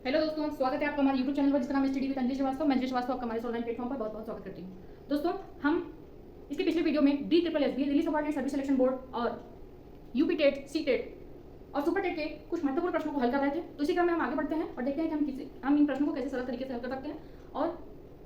Hello दोस्तों, स्वागत है आपका हमारे YouTube चैनल पर जिसका नाम है स्टडी विद अंजलि श्रीवास्तव। मैं अंजलि श्रीवास्तव आपका हमारे ऑनलाइन प्लेटफॉर्म पर बहुत बहुत स्वागत करती हूँ। दोस्तों, हम इसके पिछले वीडियो में DSSS Delhi subordinate service selection board और यूपी टेट, सी टेट और सुपर टेट के कुछ महत्वपूर्ण प्रश्नों को हल कर रहे थे। तो इसी क्रम में हम आगे बढ़ते हैं और देखते हैं कि हम इन प्रश्नों को कैसे सरल तरीके से हल कर सकते हैं और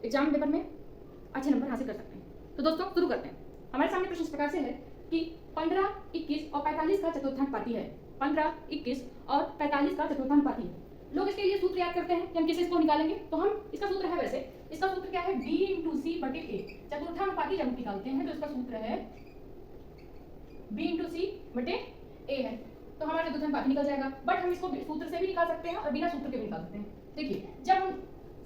एग्जाम पेपर में अच्छे नंबर हासिल कर सकते हैं। तो दोस्तों शुरू करते हैं। हमारे सामने प्रश्न इस प्रकार से है कि 15, 21 और 45 का चतुर्थांश पाती है। 15, 21 और 45 का चतुर्थांश पाती है। लोग इसके लिए सूत्र याद करते हैं कि हम कैसे इसको निकालेंगे। तो हम इसका सूत्र है, वैसे इसका सूत्र क्या है, b × c / a। चतुर्थांशपाती जब निकालते हैं तो इसका सूत्र है b × c / a है। तो हमारा चतुर्थांशपाती निकल जाएगा। बट हम इसको सूत्र से भी निकाल सकते हैं और बिना सूत्र के भी निकाल सकते हैं। देखिए, जब हम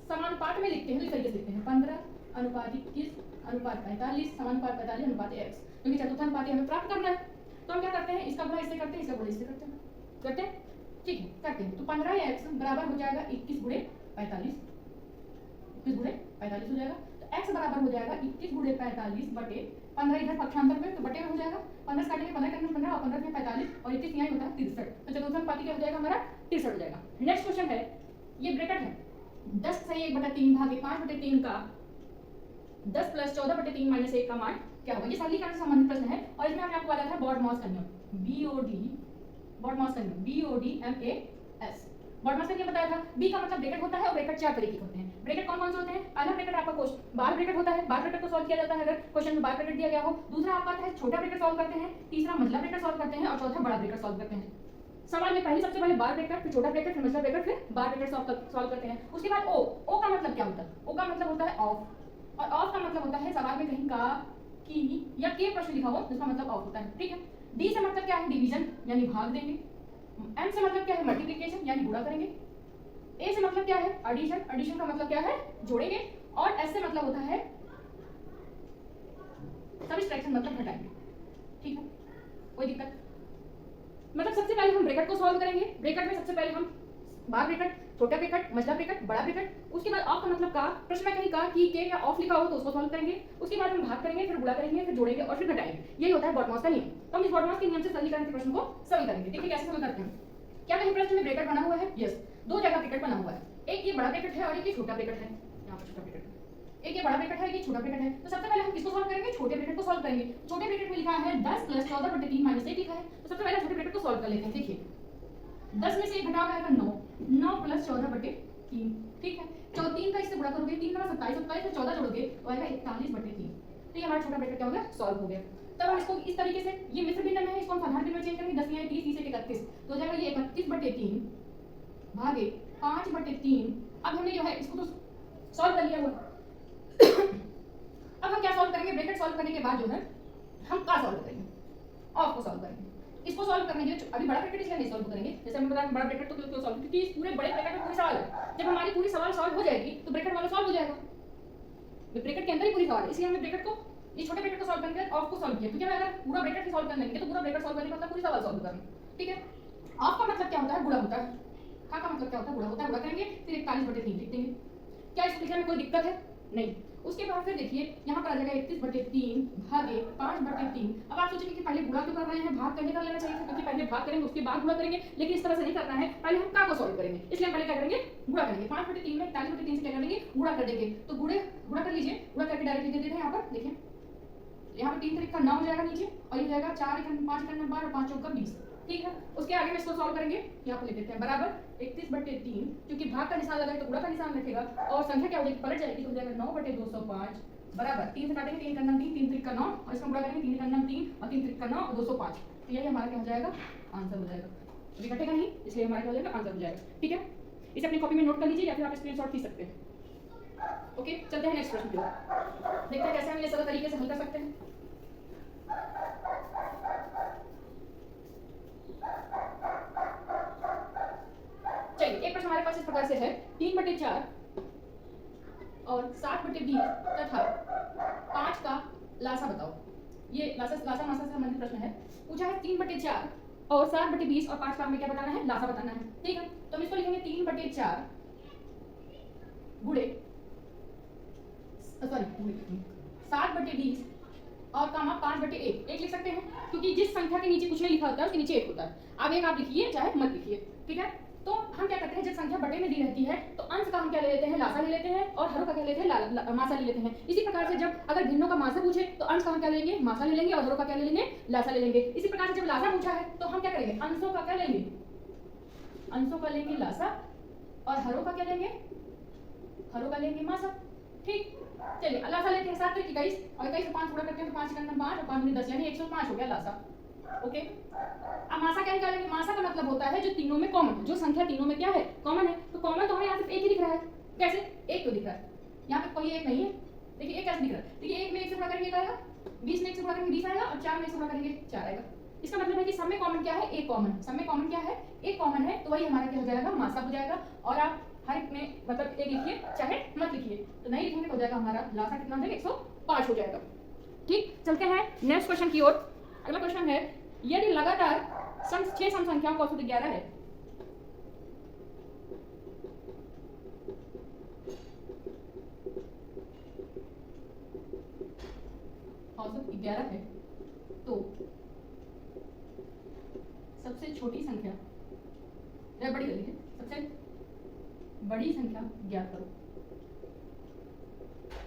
समानुपात में लिखते हैं तो इस तरीके से लिखते हैं 15:21:45 = x, क्योंकि चतुर्थांशपाती हमें प्राप्त करना है। तो हम क्या करते हैं, इसका गुणा इससे करते हैं, इसका गुणा इससे करते हैं। ठीक है, करते हैं। तो 15x बराबर हो जाएगा 21 × 45, 21 × 45 हो जाएगा। तो x बराबर हो जाएगा 21 × 45 बटे 15, इधर पक्षांतर में तो बटे में हो जाएगा। 15 काटेंगे, 15 काटेंगे 15 और 15 में 45 और 21 यहाँ होता है 63। तो चतुर्थांशपाती क्या हो जाएगा हमारा, 63 हो जाएगा। नेक्स्ट क्वेश्चन है, ये ब्रैकेट है 10 से 1/3 भागे 5/3 का 10 + 14/3 - 1 का मान क्या होगा। ये सरलीकरण से संबंधित प्रश्न है और इसमें हमने आपको बताया था बॉडमॉस का नियम, बॉडमॉस का नियम BODMAS। बॉडमॉस का नियम बताया था। बी का मतलब ब्रैकेट होता है और ब्रैकेट 4 तरीके के होते हैं। ब्रैकेट कौन कौन से होते हैं, पहला ब्रैकेट आपका क्वेश्चन बार ब्रैकेट होता है। बार ब्रैकेट को सॉल्व किया जाता है अगर क्वेश्चन में बार ब्रैकेट दिया गया हो। दूसरा आपका है छोटा ब्रैकेट सॉल्व करते हैं, तीसरा मंझला ब्रैकेट सॉल्व करते हैं और चौथा बड़ा ब्रैकेट सॉल्व करते हैं। सवाल में सबसे पहले बार ब्रैकेट, फिर छोटा ब्रैकेट, फिर मंझला ब्रैकेट, फिर बार ब्रैकेट सॉल्व करते हैं। उसके बाद ओ का मतलब क्या होता है, ओ का मतलब होता है ऑफ, और ऑफ का मतलब होता है सवाल में कहीं का, की या के प्रश्न लिखा हो जिसका मतलब ऑफ होता है। ठीक है। डी से मतलब क्या है, डिवीजन यानी भाग देंगे। एम से मतलब क्या है, मल्टीप्लिकेशन यानी गुणा करेंगे। ए से मतलब क्या है, एडिशन, एडिशन का मतलब क्या है, जोड़ेंगे। और एस से मतलब होता है सब्ट्रैक्शन, मतलब घटाएंगे। ठीक है, कोई दिक्कत, मतलब सबसे पहले हम ब्रैकेट को सॉल्व करेंगे। ब्रैकेट में सबसे पहले हम बार ब्रैकेट, छोटा ब्रैकेट, मंझला ब्रैकेट, बड़ा ब्रैकेट। उसके बाद ऑफ का मतलब का, प्रश्न में कहीं का, की, के या ऑफ लिखा हो तो उसको सॉल्व करेंगे। उसके बाद हम भाग करेंगे, फिर गुणा करेंगे, फिर जोड़ेंगे और फिर घटाएंगे। यही होता है बॉडमॉस का नियम। तो हम इस बॉडमॉस के नियम से सरलीकरण के प्रश्न को सॉल्व करेंगे। देखिए कैसे सॉल्व करते हैं। क्या कहीं प्रश्न में ब्रैकेट बना हुआ है, यस, दो जगह ब्रैकेट बना हुआ है। एक ये बड़ा ब्रैकेट है और एक ये छोटा ब्रैकेट है। यहाँ पर छोटा ब्रैकेट है, एक ये बड़ा ब्रैकेट है, एक ये छोटा ब्रैकेट है। तो सबसे पहले हम किसको सॉल्व करेंगे, छोटे ब्रैकेट को सॉल्व करेंगे। छोटे ब्रैकेट में लिखा है 10 + 14/3 - 1 लिखा है। तो सबसे पहले छोटे ब्रैकेट को सॉल्व कर लेते हैं। देखिए 10 में से 1 घटाओ आएगा 9, 9 + 14/3। ठीक है, 3 का इससे गुणा करोगे, 3 का 27, 27 में 14 जोड़ोगे तो आएगा 41/3। तो ये हमारा छोटा ब्रैकेट क्या हो गया, सॉल्व हो गया। तब हम इसको इस तरीके से, ये मिश्र भिन्न में है, इसको हम साधारण भिन्न में चेंज करेंगे। 10 या 30, 30 × 31 तो हो जाएगा ये 31/3 भागे 5/3। अब हमने जो है इसको तो सॉल्व कर लिया हुआ। अब हम क्या सॉल्व करेंगे, ब्रैकेट सॉल्व करने के बाद जो है हम का सॉल्व करेंगे, ऑफ को सॉल्व करेंगे। इसको सॉल्व करने के लिए अभी बड़ा ब्रैकेट इसलिए नहीं सॉल्व करेंगे, जैसे हमने बताया बड़ा ब्रैकेट तो क्यों सॉल्व, क्योंकि इस पूरे बड़े ब्रैकेट में पूरी सवाल है। जब हमारी पूरी सवाल सॉल्व हो जाएगी तो ब्रैकेट वाला सॉल्व हो जाएगा। ब्रैकेट के अंदर ही पूरी सवाल है, इसलिए हमने ब्रैकेट को, ये छोटे ब्रैकेट को सॉल्व करने के बाद ऑफ को सॉल्व किया। क्योंकि अगर पूरा ब्रैकेट ही सॉल्व कर लेंगे तो पूरा ब्रैकेट सॉल्व करने का मतलब पूरी सवाल सॉल्व करना। ठीक है। ऑफ का मतलब क्या होता है, गुणा होता है। का मतलब क्या होता है, गुणा होता है। गुणा करेंगे फिर 41/3 लिख देंगे। क्या इसको लिखने में कोई दिक्कत है, नहीं। उसके बाद फिर देखिए यहाँ पर आ जाएगा 31/3 भागे 5/3। अब आप सोचेंगे कि पहले गुणा क्यों कर रहे हैं, भाग करने कर लेना चाहिए था, क्योंकि पहले भाग करेंगे उसके बाद गुणा करेंगे। लेकिन इस तरह से नहीं करना है, पहले हम का को सॉल्व करेंगे, इसलिए हम पहले क्या करेंगे, गुणा करेंगे। 5/3 में 41/3 से क्या करेंगे, गुणा कर देंगे। तो गुणा कर लीजिए, गुणा करके डायरेक्ट लिख देते हैं। यहाँ पर देखिए, यहाँ पर 3 तरीक का 9 हो जाएगा नीचे, और ये जाएगा 4 × 5 × 12 और 5 × 4 = 20। ठीक है। उसके आगे में इसको सॉल्व करेंगे, यहाँ पर लिख देते हैं बराबर 31/3, क्योंकि भाग का निशान लगा है तो गुणा का निशान रखेगा और संख्या क्या हो जाएगी, पलट जाएगी तो हो जाएगा 9/205 बराबर 3 से काटेंगे, 3 × 9 3, 3 त्रिक का 9 और इसका गुणा करेंगे 3 × 9 3 और 3 त्रिक का 9 और 205। तो यही हमारा क्या हो जाएगा, आंसर हो जाएगा। अभी कटेगा नहीं, इसलिए हमारा क्या हो जाएगा, आंसर हो जाएगा। ठीक है, इसे अपनी कॉपी में नोट कर लीजिए या फिर आप स्क्रीनशॉट खींच सकते हैं। ओके, चलते हैं नेक्स्ट प्रश्न की ओर, देखते हैं कैसे हम ये सरल तरीके से हल कर सकते हैं। चलिए, एक प्रश्न हमारे पास इस प्रकार से है, 3/4 और 7/20 तथा 5 का लासा बताओ। ये लासा मासा से संबंधित प्रश्न है। पूछा है 3/4 और 7/20 और 5 का हमें क्या बताना है, लासा बताना है। ठीक है, तो हम इसको लिखेंगे 3/4 गुणे 7/20 और कामा 5/1 एक लिख सकते हैं, क्योंकि जिस संख्या के नीचे कुछ नहीं लिखा होता है उसके नीचे 1 होता है। आगे आप लिखिए चाहे मत लिखिए। ठीक है, तो हम क्या करते हैं, जब संख्या बटे में दी रहती है तो अंश का हम क्या ले लेते हैं, लासा ले लेते हैं, और हरों का क्या लेते हैं, मासा ले लेते हैं। इसी प्रकार से जब अगर भिन्नों का मासा पूछे तो अंश का हम क्या लेंगे, मासा ले लेंगे, और हरों का क्या ले लेंगे, लासा ले लेंगे। इसी प्रकार से जब लासा पूछा है तो हम क्या करेंगे, अंशों का क्या लेंगे, अंशों का लेंगे लासा, और हरों का क्या लेंगे, हरों का लेंगे मासा। ठीक, चलिए लासा लेते हैं 7 तो 21, और 21 से 5 गुणा करते हैं तो 5 5 और 5 10 यानी 105 हो गया लासा। ओके, अब मासा क्या निकालेंगे, मासा का मतलब होता है जो तीनों में कॉमन, जो संख्या तीनों में क्या है, कॉमन है। तो कॉमन तो हमें यहाँ सिर्फ एक ही दिख रहा है, कैसे, एक तो दिख रहा है, यहाँ पे कोई एक नहीं है। देखिए एक कैसे दिख रहा है, देखिए एक में एक से गुणा करेंगे आएगा, 20 में एक से गुणा करेंगे 20 आएगा, और 4 में एक से गुणा करेंगे 4 आएगा। इसका मतलब है कि सब में कॉमन क्या है, एक कॉमन, सब में कॉमन क्या है, एक कॉमन है, तो वही हमारा क्या हो जाएगा, मासा हो जाएगा। और आप हर एक में मतलब एक लिखिए चाहे मत लिखिए, तो नहीं लिखेंगे तो हो जाएगा हमारा लासा कितना हो जाएगा, 105 हो जाएगा। ठीक, चलते हैं नेक्स्ट क्वेश्चन की ओर। अगला क्वेश्चन है, यदि लगातार 6 सम संख्याओं का औसत 11 है, औसत 11 है, तो सबसे छोटी संख्या या बड़ी कर लीजिए, सबसे बड़ी संख्या ज्ञात करो।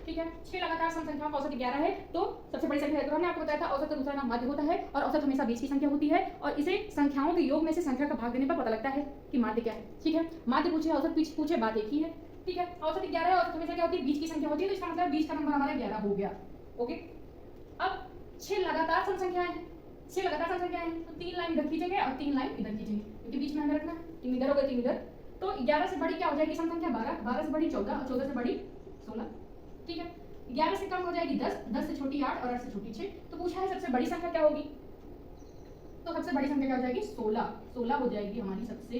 ठीक है, 6 लगातार सम संख्याओं का औसत 11 है, तो सबसे बड़ी संख्या है। तो हमने आपको बताया था औसत का दूसरा नाम माध्य होता है, और औसत हमेशा बीच की संख्या होती है, और इसे संख्याओं के योग में से संख्या का भाग देने पर पता लगता है कि माध्य क्या है। ठीक है, माध्य पूछे, औसत पूछे, बात एक ही है। ठीक है, औसत 11 है, औसत हमेशा क्या होती है, बीच की संख्या होती है, तो इसका मतलब बीच का नंबर हमारा 11 हो गया। ओके, अब 6 लगातार सम संख्याएं हैं, 6 लगातार सम संख्याएं हैं, तो 3 लाइन इधर खींचेंगे और 3 लाइन इधर खींचेंगे, क्योंकि बीच में हमें रखना है, 3 इधर हो गए 3 इधर। तो 11 से बड़ी क्या हो जाएगी सम संख्या 12, 12 से बड़ी 14, और 14 से बड़ी 16। ठीक है, 11 से कम हो जाएगी 10, 10 से छोटी 8, और 8 से छोटी 6। तो पूछा है सबसे बड़ी संख्या क्या होगी, तो सबसे बड़ी संख्या क्या हो जाएगी, 16, 16 हो जाएगी हमारी सबसे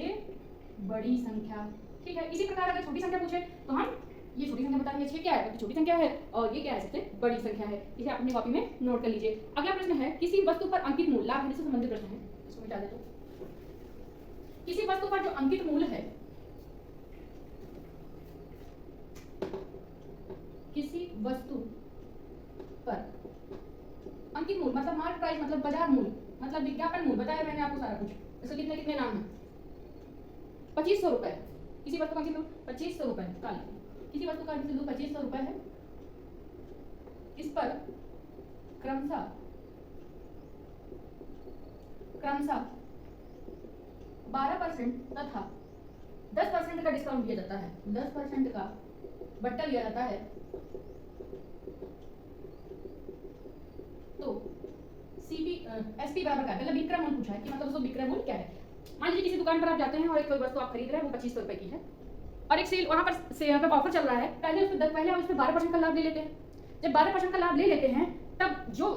बड़ी संख्या। ठीक है, इसी प्रकार अगर छोटी संख्या पूछे तो हम ये छोटी संख्या बताएंगे, 6 क्या है, क्योंकि छोटी संख्या है, और ये क्या है, सबसे बड़ी संख्या है। इसे आप अपनी कॉपी में नोट कर लीजिए। अगला प्रश्न है, किसी वस्तु पर अंकित मूल, लाभ से संबंधित प्रश्न है, इसको मिटा दे। तो किसी वस्तु पर जो अंकित मूल है, किसी वस्तु पर अंकित मूल मतलब मार्केट प्राइस, मतलब बाजार मूल्य, मतलब विज्ञापन मूल्य, बताया मैंने आपको सारा कुछ। इसके कितने कितने नाम हैं, 2500 रुपए। किसी वस्तु का अंकित मूल्य 2500 रुपए, किसी वस्तु का अंकित मूल्य 2500 रुपए है, इस पर क्रमशः 12% तथा 10% का डिस्काउंट दिया जाता है, 10% का बट्टा लिया जाता है। तो एसपी बराबर क्या है, पहले विक्रय मूल्य पूछा है कि मतलब उसको विक्रय मूल्य क्या है। मान लीजिए किसी दुकान पर आप जाते हैं और एक कोई वस्तु आप खरीद रहे हैं, वो 2500 रुपए की है, और एक सेल वहां पर सेल का ऑफर चल रहा है, पहले उस पर 12% का लाभ ले लेते हैं। जब 12% का लाभ ले लेते हैं, तब जो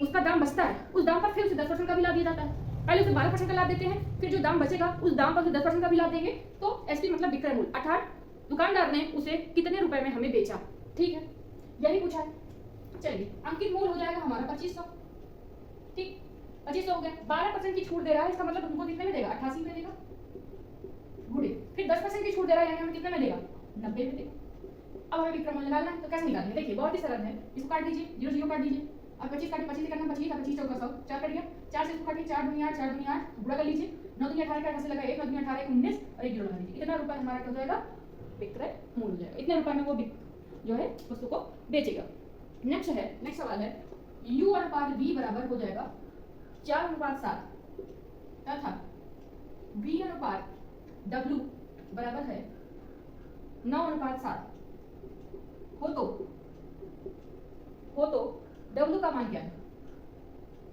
उसका दाम बचता है, उस दाम पर फिर उसे 10% का भी लाभ दिया जाता है। पहले उसे 12% का लाभ देते हैं, फिर जो दाम बचेगा उस दाम पर उसे 10% का भी लाभ देंगे। तो एसपी मतलब विक्रय मूल्य, अर्थात दुकानदार ने उसे कितने रुपए में हमें बेचा। ठीक है, यही पूछा है। चलिए, अंकित मूल्य हो जाएगा हमारा 2500। ठीक, 2500 हो गया, 12% की छूट दे रहा है, इसका मतलब हमको कितने में देगा, 88 में देगा गुड़े, फिर 10% की छूट दे रहा है, यानी हमें कितने में देगा, 90 में देगा। अब हमें विक्रय मूल्य निकालना है, तो कैसे निकालेंगे, देखिए बहुत ही सरल है। इसको काट दीजिए, 0 0 काट दीजिए, और 25 काटिए, 25 से करना 25, 25 चौका 100, 4 कट गया, 4 से इसको काटिए, 4 दूनी 8, 4 दूनी 8, गुणा कर लीजिए, 9 दूनी 18 का 8 से लगा 1, 9 दूनी 18 1 19, और 1 जीरो लगा दीजिए, कितना रुपए हमारा हो जाएगा, विक्रय मूल्य हो जाएगा। इतने रुपए में वो जो है वस्तु को बेचेगा। नेक्स्ट सवाल है, u अनुपात v बराबर हो जाएगा 4:7 तथा v अनुपात w बराबर है 9:7 हो तो w का मान क्या है,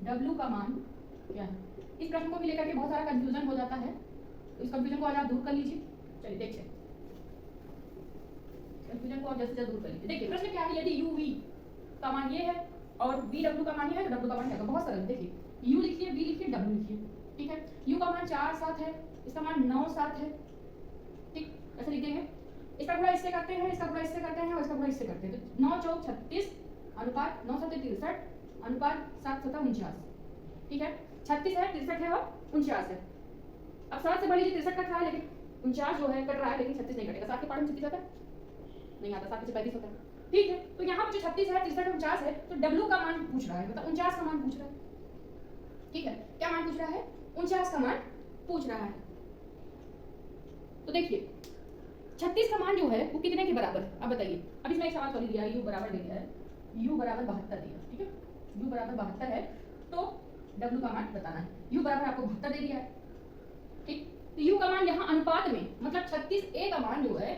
w का मान क्या है। इस प्रश्न को भी लेकर के बहुत सारा कंफ्यूजन हो जाता है, तो इस कंफ्यूजन को आज आप दूर कर लीजिए। चलिए देखिए, कंफ्यूजन को आप जल्द से जल्द दूर कर लीजिए। देखिए प्रश्न क्या है, यदि u v का मान ये है और v w का मान ये है, तो w का मान क्या होगा, बहुत सरल। देखिए u लिखिए, v लिखिए, w लिखिए। ठीक है, u का मान 4 7 है, इसका मान 9 7 है। ठीक, ऐसे लिख देंगे। इसका गुणा इससे करते हैं, इसका गुणा इससे करते हैं, और इसका गुणा इससे करते हैं, तो 9 चौक 36 अनुपात 9 7 63 अनुपात 7 7 49। ठीक है, 36 है, 63 है और 49 है। अब 7 से बड़ी 63 कट रहा है, लेकिन 49 जो है कट रहा है, लेकिन 36 नहीं कटेगा। 7 के पाठ में 36 आता है नहीं आता, 7 से 35 होता है। ठीक है, तो यहाँ पे जो 36 है, 63 49 है, तो w का मान पूछ रहा है, मतलब 49 का मान पूछ रहा है। ठीक है, क्या मान पूछ रहा है, 49 का मान पूछ रहा है। तो देखिए 36 का मान जो है वो कितने के बराबर है, अब बताइए। अब इसमें एक सवाल सॉल्व दिया है, u बराबर दे दिया है, u बराबर 72 दिया, ठीक है, u बराबर 72 है, तो w का मान बताना है। u बराबर आपको 72 दे दिया है, ठीक, तो u का मान यहाँ अनुपात में, मतलब 36a का मान जो है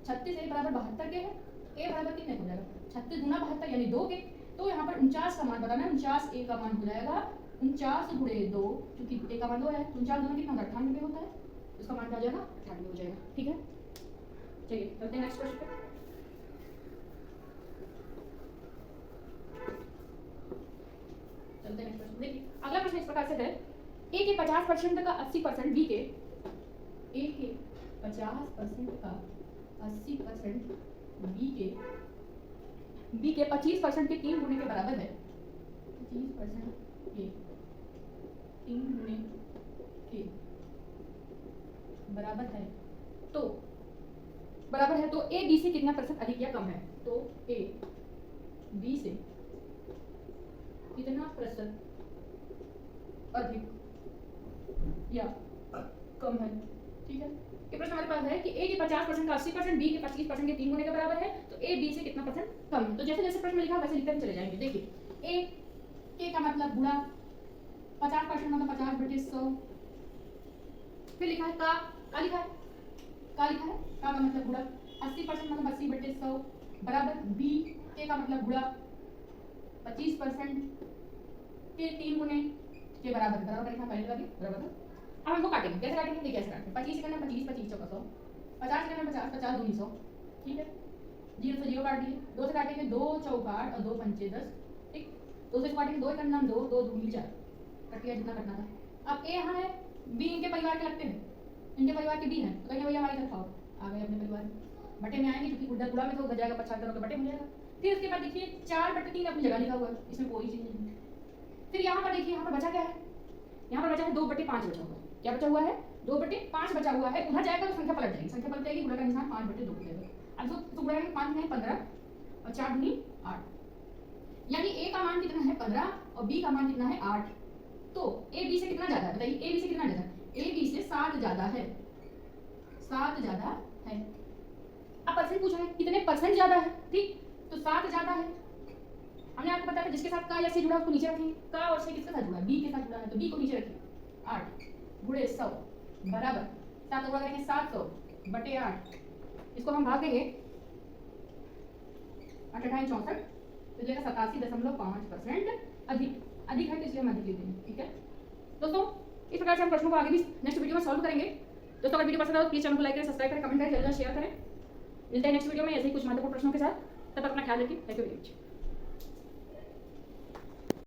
36a बराबर 72 के है, a बराबर कितने हो जाएगा 36 गुना 72 यानी 2 के, तो यहाँ पर 49 का मान बताना है। 49a का मान हो जाएगा 49 गुणे 2, क्योंकि a का मान 2 है, 49 गुना कितना 98 होता है, इसका मान क्या हो जाएगा 98 हो जाएगा, ठीक है। चलिए चलते हैं नेक्स्ट क्वेश्चन पे। चलते हैं नेक्स्ट क्वेश्चन। देखिए अगला प्रश्न इस प्रकार से है, a के 50% का 80% b के, a के 50% का 80% b के 25% के 3 गुने के बराबर है, 25% के 3 गुने के बराबर है, तो बराबर है तो a b से कितना % अधिक या कम है, तो a b से कितना % अधिक या कम है, ठीक है। ये प्रश्न हमारे पास है कि a के 50% का 80%, b के 25% के 3 गुने के बराबर है, तो a b से कितना % कम है। तो जैसे जैसे प्रश्न में लिखा वैसे लिखते चले जाएंगे। देखिए a के का मतलब गुणा 50% मतलब 50/100, फिर लिखा है का लिखा है का का मतलब गुणा 80% मतलब 80/100 बराबर b के का मतलब गुणा 25% के 3 गुने के बराबर, बराबर लिखा पहले वाली बराबर। अब हमको काटेंगे, कैसे काटेंगे देखिए ऐसे काटेंगे, 25 से करना 25, 25 चौका 100, 50 से करना 50, 50 दूनी 100, ठीक है, 0 से 0 काट दिए, 2 से काटेंगे 2 चौका 8 और 2 पंचे 10, ठीक, 2 से काटेंगे 2 करना 2, 2 दूनी 4, कट गया जितना कटना था। अब a यहाँ है, b इनके परिवार के लगते हैं, इनके परिवार के b हैं, तो कहेंगे भैया हमारी तरफ आओ, आ गए अपने परिवार बटे में आएंगे, क्योंकि गुड़ा गुड़ा में तो हो जाएगा 75 के बटे में जाएगा। फिर उसके बाद देखिए 4/3 अपनी जगह लिखा हुआ है, इसमें कोई चीज नहीं है। फिर यहाँ पर देखिए यहाँ पर बचा क्या है, यहाँ पर बचा है 2/5 बचा हुआ है, क्या बचा हुआ है 2/5 बचा हुआ है, उधर जाएगा तो संख्या पलट जाएगी, संख्या पलट जाएगी, गुणा का निशान 5/2 हो जाएगा। अब तो गुणा में 5 में 15 और 4 दूनी 8, यानी a का मान कितना है 15 और b का मान कितना है 8, तो a b से कितना ज्यादा है बताइए, a b से कितना ज्यादा है, a b से 7 ज्यादा है, 7 ज्यादा है। अब परसेंट पूछा है कितने % ज्यादा है, ठीक, तो 7 ज्यादा है। हमने आपको बताया जिसके साथ का या से जुड़ा उसको नीचे रखेंगे, का और से किसके साथ जुड़ा है b के साथ जुड़ा है, तो b को नीचे रखिए, 8 गुणे 100 बराबर 7 गुणा करेंगे 700/8, इसको हम भाग देंगे 8 8 64, तो जाएगा 87.5% अधिक है, तो इसलिए हम अधिक लिख देंगे, ठीक है दोस्तों। इस प्रकार से हम प्रश्नों को आगे भी नेक्स्ट वीडियो में सॉल्व करेंगे। दोस्तों अगर वीडियो पसंद आए तो प्लीज चैनल को लाइक करें, सब्सक्राइब करें, कमेंट करें, जल्द शेयर करें। मिलते हैं नेक्स्ट वीडियो में ऐसे ही कुछ महत्वपूर्ण प्रश्नों के साथ, तब तक अपना ख्याल रखिए। Thank you very much.